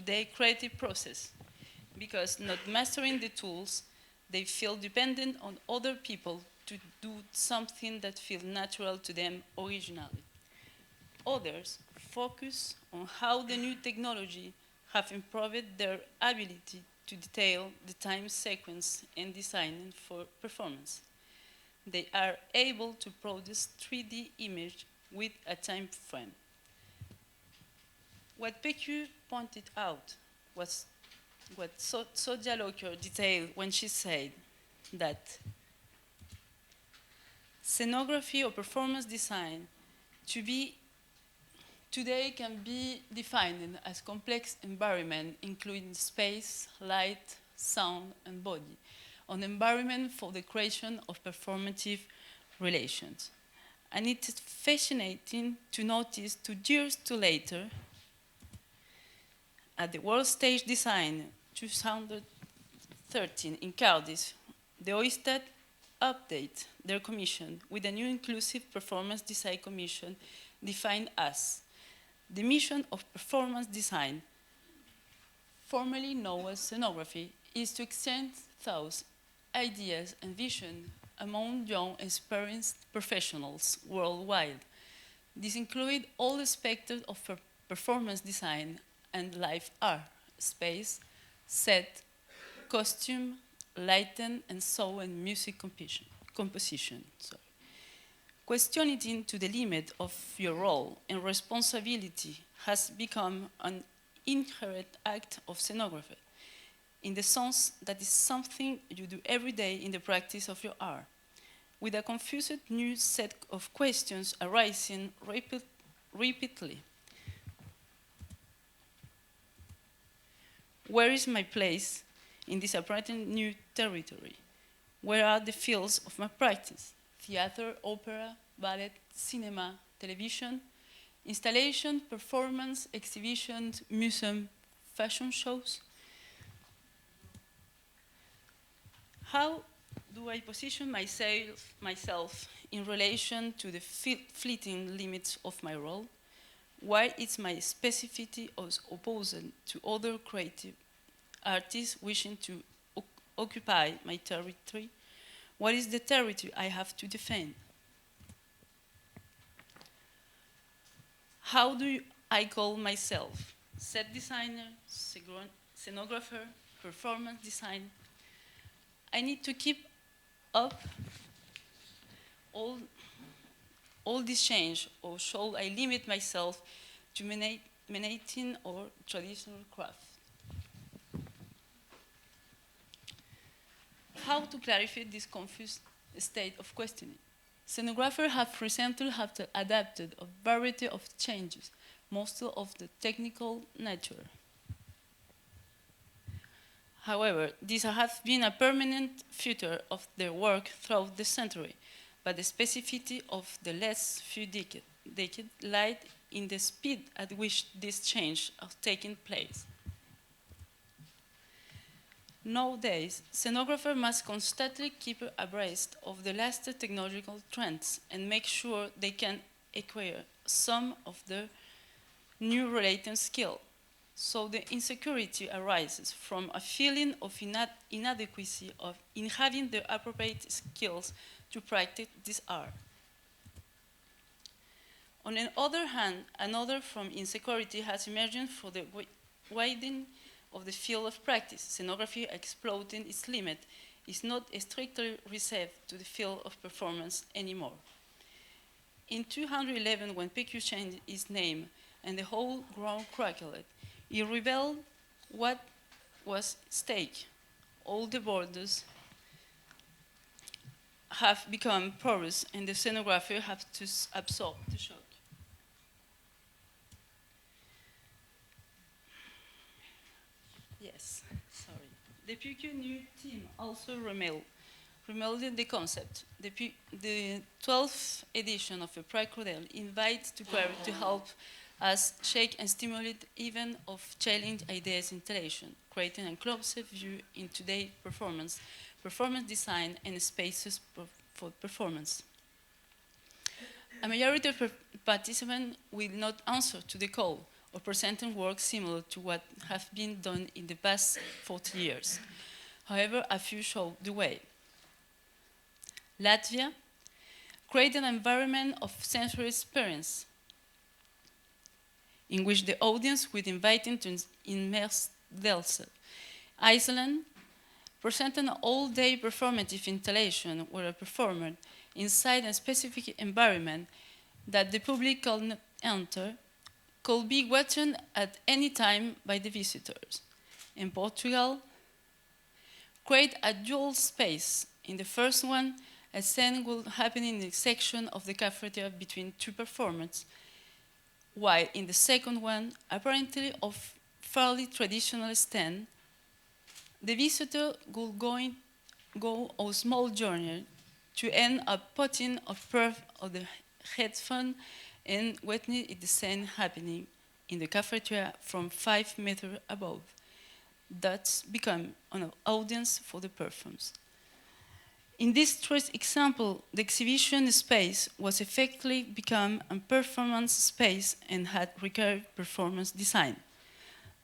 their creative process, because not mastering the tools, they feel dependent on other people to do something that feels natural to them originally. Others focus on how the new technology have improved their ability to detail the time sequence and design for performance. They are able to produce 3D image with a time frame. What Pujde pointed out was what Claudia Suarez detailed when she said that scenography or performance design today can be defined as complex environment, including space, light, sound, and body, an environment for the creation of performative relations. And it is fascinating to notice 2 years later, at the World Stage Design 2013 in Cardiff, the OISTAD update their commission with a new inclusive performance design commission defined as the mission of performance design, formerly known as scenography, is to exchange thoughts, ideas, and vision among young, experienced professionals worldwide. This includes all aspects of performance design and live art, space, set, costume, lighting, and sound and music composition. Questioning to the limit of your role and responsibility has become an inherent act of scenography, in the sense that it's something you do every day in the practice of your art, with a confused new set of questions arising repeatedly. Where is my place in this apparent new territory? Where are the fields of my practice? Theater, opera, ballet, cinema, television, installation, performance, exhibitions, museum, fashion shows. How do I position myself in relation to the fleeting limits of my role? Why is my specificity opposed to other creative artists wishing to occupy my territory? What is the territory I have to defend? How do I call myself? Set designer, scenographer, performance designer. I need to keep up all this change, or shall I limit myself to managing or traditional craft? How to clarify this confused state of questioning? Scenographers have recently adapted a variety of changes, most of the technical nature. However, these have been a permanent feature of their work throughout the century, but the specificity of the last few decades lied in the speed at which this change has taken place. Nowadays, scenographers must constantly keep abreast of the latest technological trends and make sure they can acquire some of the new related skills. So the insecurity arises from a feeling of inadequacy in having the appropriate skills to practice this art. On the other hand, another from insecurity has emerged for the widening of the field of practice. Scenography exploiting its limit is not strictly reserved to the field of performance anymore. In 2011, when Pujde changed its name and the whole ground crackled, it revealed what was at stake. All the borders have become porous, and the scenographer have to absorb the shock. Yes, sorry. The Pujde new team also remodeled the concept. The 12th edition of the Prague Quadrennial invites to help us shake and stimulate even of challenge ideas installation, creating a closer view in today's performance design, and spaces for performance. A majority of participants will not answer to the call or presenting work similar to what have been done in the past 40 years. However, a few show the way. Latvia created an environment of sensory experience in which the audience would invite them to immerse themselves. Iceland presented an all-day performative installation where a performer inside a specific environment that the public could not enter could be watched at any time by the visitors. In Portugal, create a dual space. In the first one, a scene will happen in the section of the cafeteria between two performers, while in the second one, apparently of fairly traditional stand, the visitor will go on a small journey to end up putting a pair of the headphone and witness the scene happening in the cafeteria from 5 meters above. That's become an audience for the performance. In this first example, the exhibition space was effectively become a performance space and had recurrent performance design.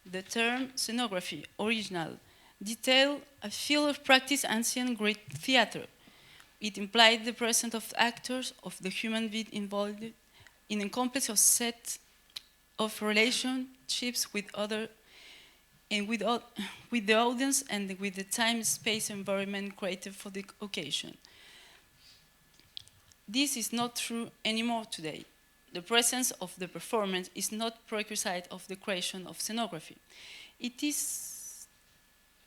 The term scenography, original, detailed a field of practice ancient Greek theater. It implied the presence of actors, of the human being involved in a complex of set of relationships with other and with the audience and with the time, space, environment created for the occasion. This is not true anymore today. The presence of the performance is not prerequisite of the creation of scenography. It is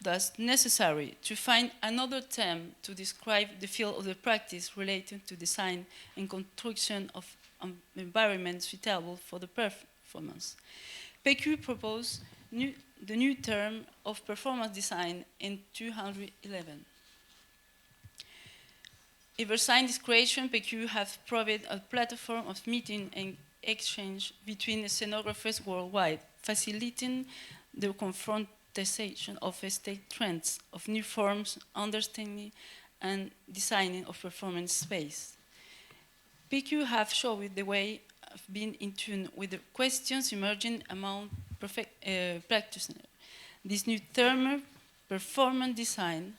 thus necessary to find another term to describe the field of the practice related to design and construction of an environment suitable for the performance. PQ proposed the new term of performance design in 2011. Ever since its creation, PQ has provided a platform of meeting and exchange between scenographers worldwide, facilitating the confrontation of state trends, of new forms, understanding, and designing of performance space. PQ have showed the way of being in tune with the questions emerging among practitioners. This new term, performance design,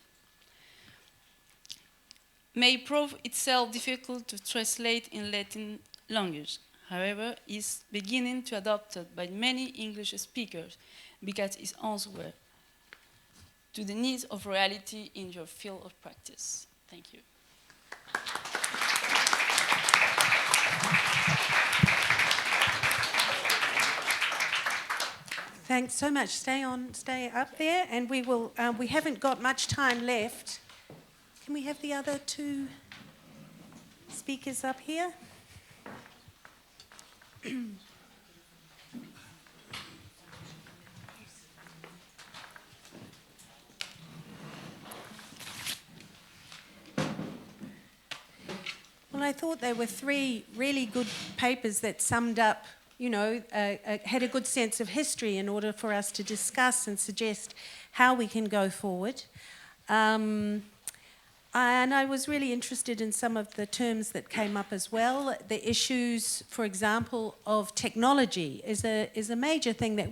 may prove itself difficult to translate in Latin language. However, is beginning to adopted by many English speakers because it's answer to the needs of reality in your field of practice. Thank you. Thanks so much. Stay up there, and we will. We haven't got much time left. Can we have the other two speakers up here? Well, I thought there were three really good papers that summed up, you know, had a good sense of history in order for us to discuss and suggest how we can go forward. And I was really interested in some of the terms that came up as well. The issues, for example, of technology is a major thing that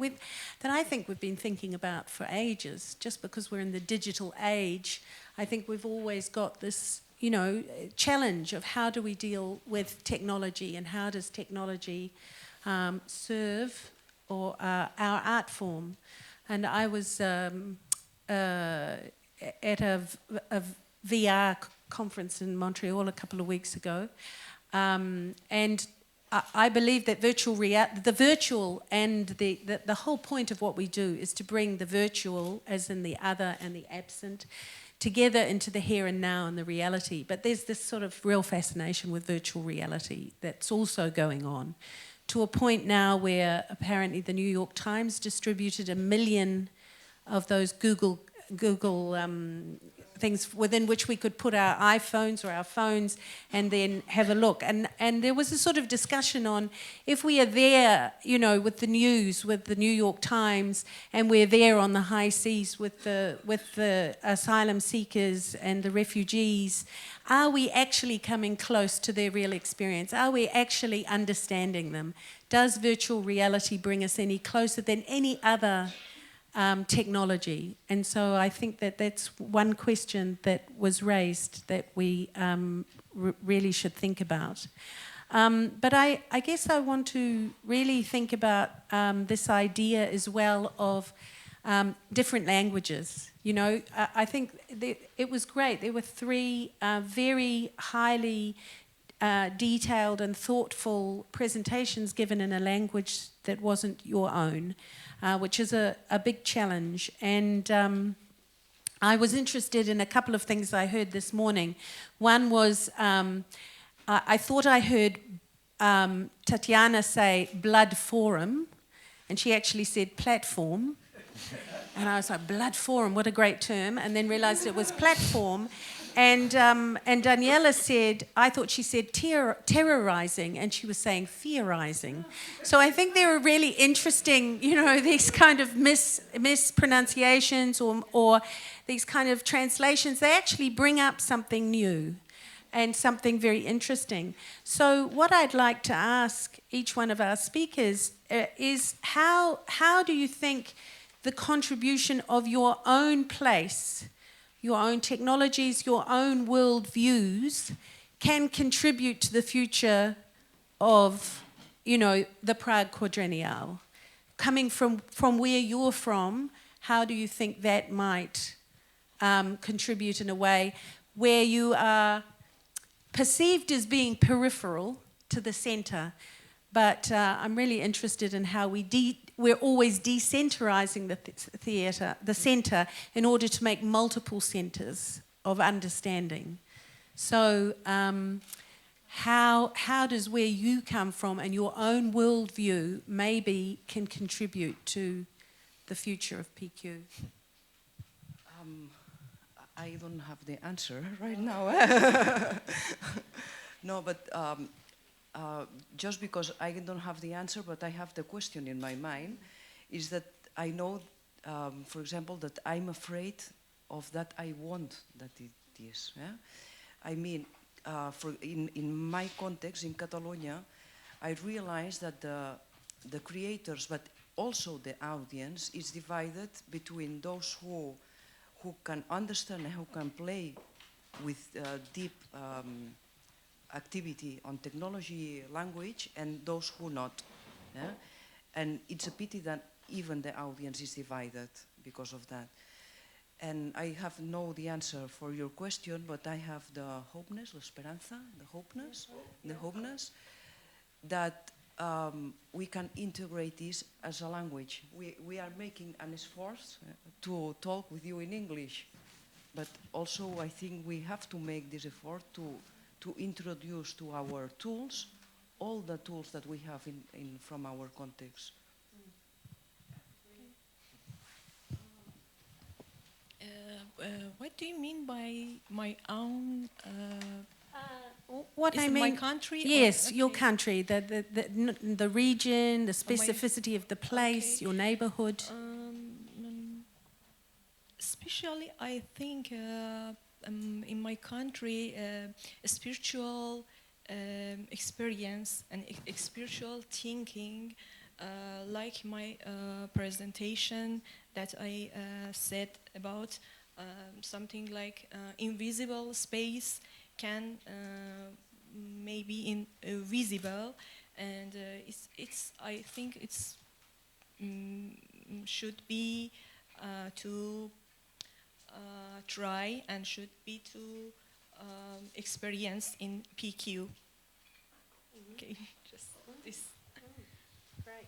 I think we've been thinking about for ages. Just because we're in the digital age, I think we've always got this, you know, challenge of how do we deal with technology and how does technology serve or our art form. And I was at a VR conference in Montreal a couple of weeks ago, and I believe that the virtual and the whole point of what we do is to bring the virtual, as in the other and the absent, together into the here and now and the reality. But there's this sort of real fascination with virtual reality that's also going on, to a point now where apparently the New York Times distributed 1 million of those Google things within which we could put our iPhones or our phones and then have a look. And there was a sort of discussion on, if we are there, you know, with the news, with the New York Times, and we're there on the high seas with the asylum seekers and the refugees, are we actually coming close to their real experience? Are we actually understanding them? Does virtual reality bring us any closer than any other technology? And so I think that that's one question that was raised that we really should think about. But I guess I want to really think about this idea as well of different languages. You know, I think it was great. There were 3 very highly detailed and thoughtful presentations given in a language that wasn't your own. Which is a big challenge. And I was interested in a couple of things I heard this morning. One was, I thought I heard Tatiana say blood forum, and she actually said platform. And I was like, blood forum, what a great term. And then realized it was platform. And Daniela said, I thought she said terrorizing, and she was saying fearizing. So I think there are really interesting, you know, these kind of mispronunciations or these kind of translations. They actually bring up something new and something very interesting. So what I'd like to ask each one of our speakers is how do you think the contribution of your own place, your own technologies, your own world views can contribute to the future of, you know, the Prague Quadrennial? Coming from where you're from, how do you think that might contribute in a way where you are perceived as being peripheral to the center? But I'm really interested in how we're always decentralizing the center in order to make multiple centers of understanding. So how does where you come from and your own worldview maybe can contribute to the future of PQ? I don't have the answer right now. No, but just because I don't have the answer, but I have the question in my mind, is that I know, for example, that I'm afraid of that I want that it is. Yeah? I mean, in my context, in Catalonia, I realized that the creators, but also the audience, is divided between those who can understand and who can play with deep activity on technology language, and those who not. Yeah? And it's a pity that even the audience is divided because of that. And I have no the answer for your question, but I have the hopeness, la esperanza, the hopeness that we can integrate this as a language. We are making an effort to talk with you in English, but also I think we have to make this effort to introduce to our tools all the tools that we have from our context. What do you mean by my own? What is I it mean, my country? yes, or, your country, the region, the my- specificity of the place, Okay. your neighborhood. Especially, I think in my country, a spiritual experience and spiritual thinking, like my presentation that I said about something like invisible space can maybe visible, and I think it's should be to try and should be to experience in PQ. Okay, just. this. Great.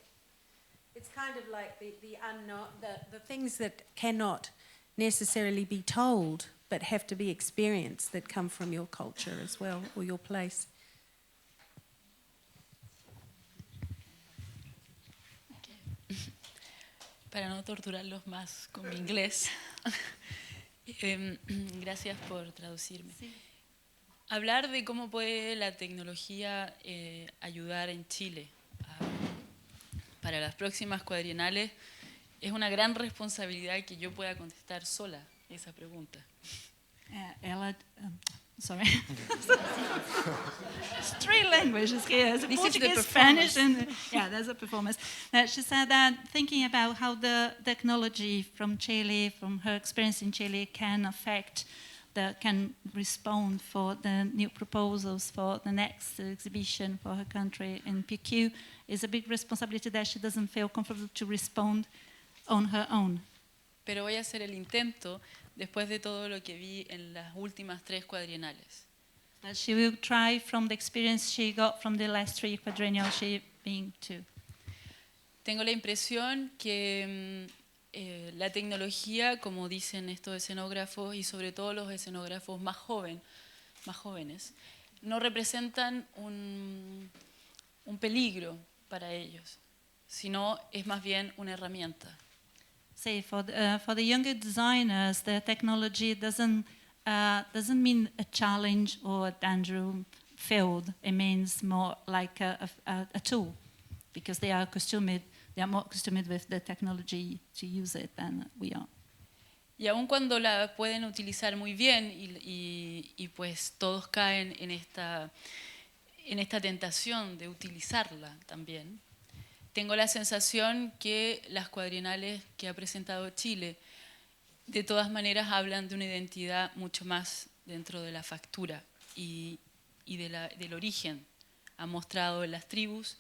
It's kind of like the unknown, the things that cannot necessarily be told, but have to be experienced, that come from your culture as well, or your place. Para no torturarlos más con mi inglés, gracias por traducirme. Sí. Hablar de cómo puede la tecnología ayudar en Chile para las próximas cuadrienales es una gran responsabilidad que yo pueda contestar sola esa pregunta. Ella, sorry. It's three languages here. It's Portuguese, Spanish, and yeah, there's a performance. She said that thinking about how the technology from Chile, from her experience in Chile, can affect, can respond for the new proposals for the next exhibition for her country in PQ is a big responsibility that she doesn't feel comfortable to respond on her own. Pero voy a hacer el intento después de todo lo que vi en las últimas 3 cuadrienales. That she will try from the experience she got from the last 3 quadrennials she been to. Tengo la impresión que la tecnología, como dicen estos escenógrafos y sobre todo los escenógrafos más jóvenes, no representan un peligro para ellos, sino es más bien una herramienta. Say for the younger designers, the technology doesn't mean a challenge or a danger field. It means more like a tool, because they are more accustomed with the technology to use it than we are. Y aun cuando la pueden utilizar muy bien y pues todos caen en esta tentación de utilizarla también, tengo la sensación que las cuadrienales que ha presentado Chile de todas maneras hablan de una identidad mucho más dentro de la factura y del origen. Ha mostrado las tribus,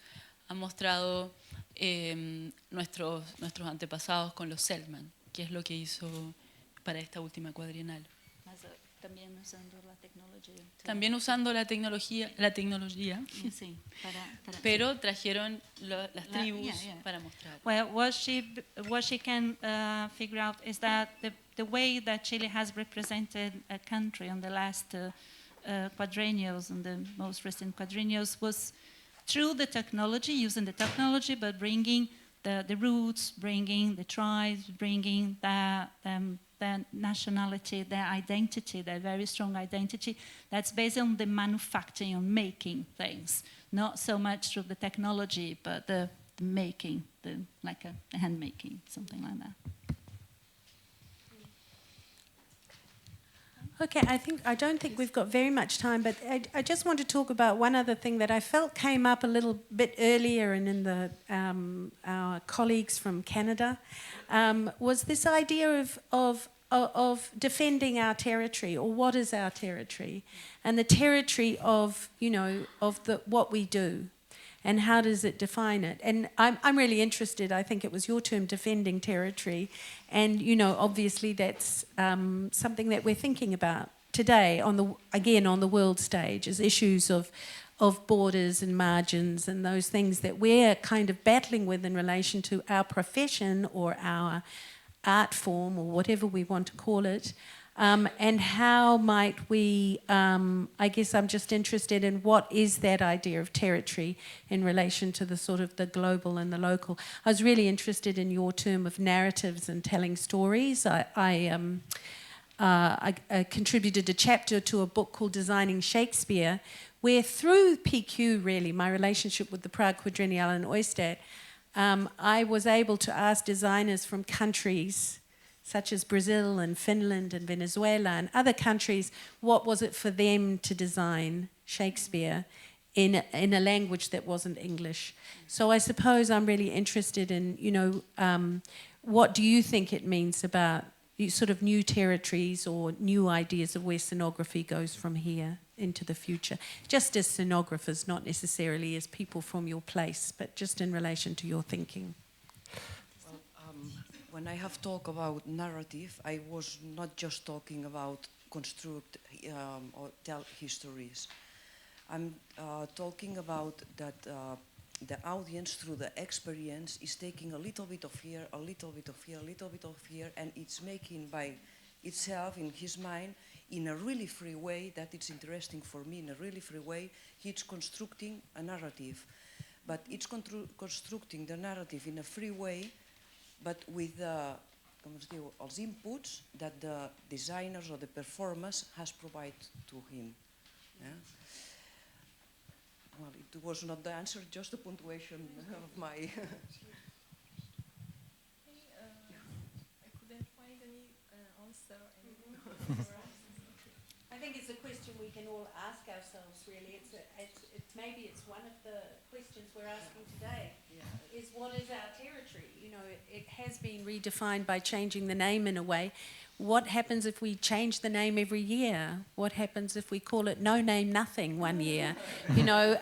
ha mostrado nuestros antepasados con los Selman, que es lo que hizo para esta última cuadrienal. También usando la tecnología. También usando la tecnología Sí, pero trajeron las tribus para mostrar. Well, what she can figure out is that the way that Chile has represented a country on the last quadrennials and the most recent quadrennials was through the technology, using the technology, but bringing the roots, bringing the tribes, bringing their nationality, their identity, their very strong identity, that's based on the manufacturing, on making things. Not so much through the technology, but the making, like a hand making, something like that. Okay, I don't think we've got very much time, but I just want to talk about one other thing that I felt came up a little bit earlier and in our colleagues from Canada, was this idea of defending our territory, or what is our territory, and the territory of what we do, and how does it define it. And I'm really interested, I think it was your term, defending territory, and obviously that's something that we're thinking about today on the world stage, as issues of borders and margins and those things that we're kind of battling with in relation to our profession or our art form or whatever we want to call it, and how might we, I guess I'm just interested in what is that idea of territory in relation to the sort of the global and the local. I was really interested in your term of narratives and telling stories. I contributed a chapter to a book called Designing Shakespeare, where through PQ really, my relationship with the Prague Quadrennial and Oystad, I was able to ask designers from countries such as Brazil and Finland and Venezuela and other countries, what was it for them to design Shakespeare in a language that wasn't English. So I suppose I'm really interested in, what do you think it means about sort of new territories or new ideas of where scenography goes from here into the future, just as scenographers, not necessarily as people from your place, but just in relation to your thinking. When I have talked about narrative, I was not just talking about construct or tell histories. I'm talking about that the audience, through the experience, is taking a little bit of here, a little bit of here, a little bit of here, and it's making by itself, in his mind, in a really free way, that it's interesting for me, in a really free way, he's constructing a narrative. But it's constructing the narrative in a free way, but with els inputs that the designers or the performers has provided to him. Yeah? Well, it was not the answer, just the punctuation of my... I couldn't find any answer. I think it's a question we can all ask ourselves, really. Maybe it's one of the questions we're asking today, is what is our territory? You know, it has been redefined by changing the name in a way. What happens if we change the name every year? What happens if we call it No Name Nothing one year? You know,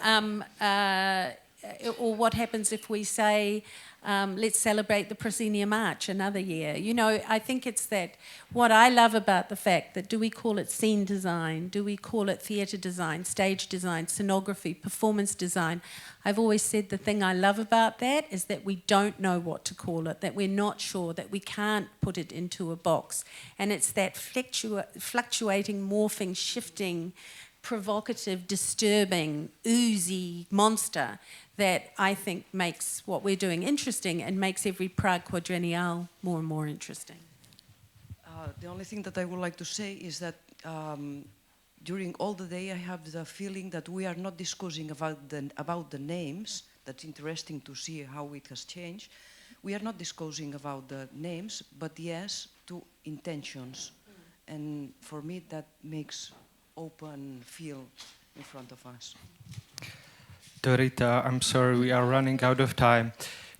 or what happens if we say, let's celebrate the Proscenium Arch another year? You know, I think it's that, what I love about the fact that, do we call it scene design? Do we call it theatre design, stage design, scenography, performance design? I've always said the thing I love about that is that we don't know what to call it, that we're not sure, that we can't put it into a box. And it's that fluctuating, morphing, shifting, provocative, disturbing, oozy monster that I think makes what we're doing interesting and makes every Prague Quadrennial more and more interesting. The only thing that I would like to say is that during all the day I have the feeling that we are not discussing about the names. That's interesting to see how it has changed. We are not discussing about the names, but yes, to intentions. And for me that makes open field in front of us. Dorita, I'm sorry, we are running out of time.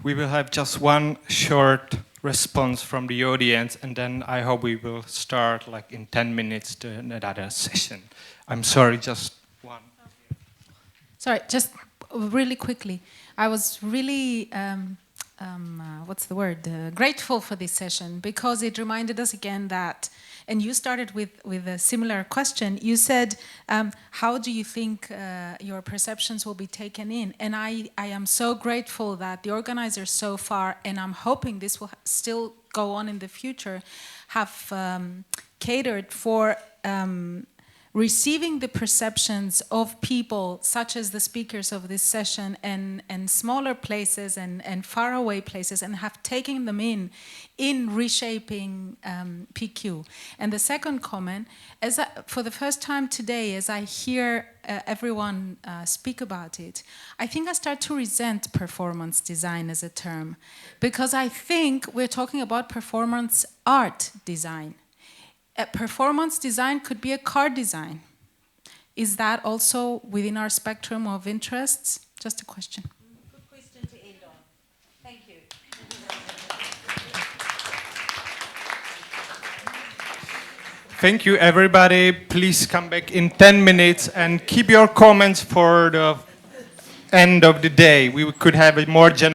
We will have just one short response from the audience, and then I hope we will start like in 10 minutes to another session. I'm sorry, just one. Sorry, just really quickly. I was really, grateful for this session, because it reminded us again that, and you started with a similar question. You said, how do you think your perceptions will be taken in? And I am so grateful that the organizers so far, and I'm hoping this will still go on in the future, have catered for receiving the perceptions of people such as the speakers of this session and smaller places and faraway places, and have taken them in reshaping PQ. And the second comment, for the first time today, as I hear everyone speak about it, I think I start to resent performance design as a term, because I think we're talking about performance art design. Performance design could be a car design. Is that also within our spectrum of interests? Just a question. Good question to end on. Thank you. Thank you, everybody. Please come back in 10 minutes and keep your comments for the end of the day. We could have a more general